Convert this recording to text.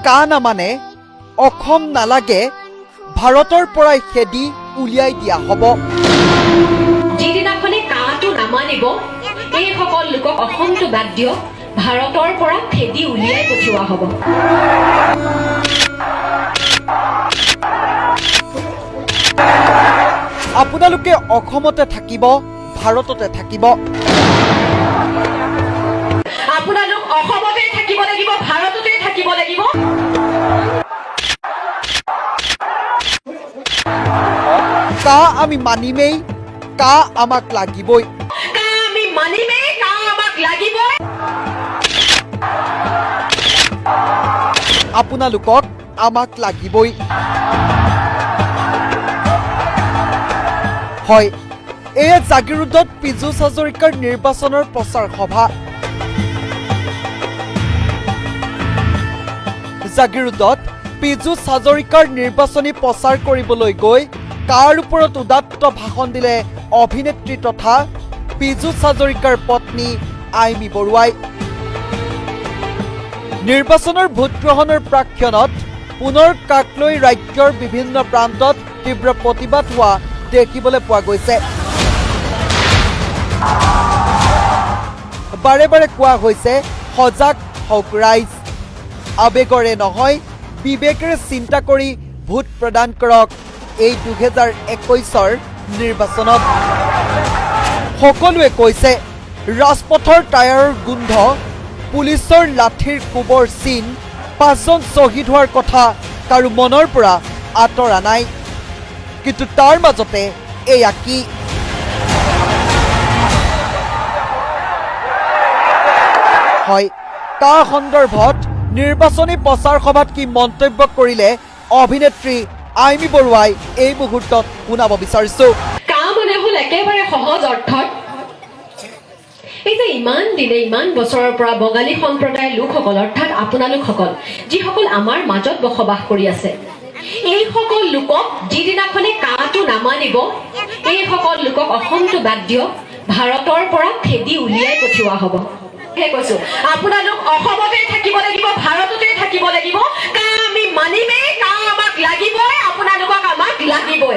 কা নামানে অসম নালাগে ভাৰতৰ পৰাই খেদি উলিয়াই দিয়া হ'ব। যিদিনাখনে কাটো নামানিব এই সকল লোকক অসমটো বাদ দিয়ক ভাৰতৰ পৰা খেদি উলিয়াই পঠিওৱা হ'ব। আপোনালোকে অসমতে থাকিব, ভাৰততে থাকিব। আপোনালোক অসমতে থাকিব লাগিব, ভাৰততে থাকিব লাগিব। কা আমি মানিমেই, কা আমাক লাগিবই। কা আমি মানিমেই, কা আমাক লাগিবই। আপোনালোকক আমাক লাগিবই। হয়, এয়া জাগিৰোডত পীযুষ হাজৰিকাৰ নিৰ্বাচনৰ প্ৰচাৰ সভা। জাগিৰোডত পীযুষ হাজৰিকাৰ নিৰ্বাচনী প্ৰচাৰ কৰিবলৈ গৈ কাৰ ওপৰত উদাত্ত ভাষণ দিলে অভিনেত্ৰী তথা পীযুষ হাজৰিকাৰ পত্নী আইমী বৰুৱাই। নিৰ্বাচনৰ ভোটগ্ৰহণৰ প্ৰাক্ষণত পুনৰ কাক লৈ ৰাজ্যৰ বিভিন্ন প্ৰান্তত তীব্ৰ প্ৰতিবাদ হোৱা দেখিবলৈ পোৱা গৈছে। বাৰে বাৰে কোৱা হৈছে সজাগ হওক ৰাইজ, আবেগৰে নহয় বিবেকেৰে চিন্তা কৰি ভোট প্ৰদান কৰক এই 2021 নিৰ্বাচনত। সকলোৱে কৈছে ৰাজপথৰ টায়াৰৰ গোন্ধ, পুলিচৰ লাঠিৰ কোবৰ চিন, 5জন শ্বহীদ হোৱাৰ কথা কাৰো মনৰ পৰা আঁতৰা নাই। কিন্তু তাৰ মাজতে এয়া কি? হয়, কা সন্দৰ্ভত নিৰ্বাচনী প্ৰচাৰ সভাত কি মন্তব্য কৰিলে অভিনেত্ৰী আইমী বৰুৱাই এই মুহূৰ্তত শুনাব বিচাৰিছো। কা মানে হ'ল একেবাৰে সহজ অৰ্থত এই যে ইমান দিনে ইমান বছৰৰ পৰা বঙালী সম্প্ৰদায়ৰ লোকসকল অৰ্থাৎ আপোনালোকসকল যিসকল আমাৰ মাজত বসবাস কৰি আছে, এই সকল লোকক যিদিনাখনে কাটো নামানিব এই সকল লোকক অসমটো বাদ দিয়ক ভাৰতৰ পৰা খেদি উলিয়াই পঠিওৱা হ'ব। কৈছো আপোনালোক অসমতে থাকিব লাগিব, ভাৰততে থাকিব লাগিব। কা আমি মানিমেই, কা আমাক লাগিবই, আপোনালোকক আমাক লাগিবই।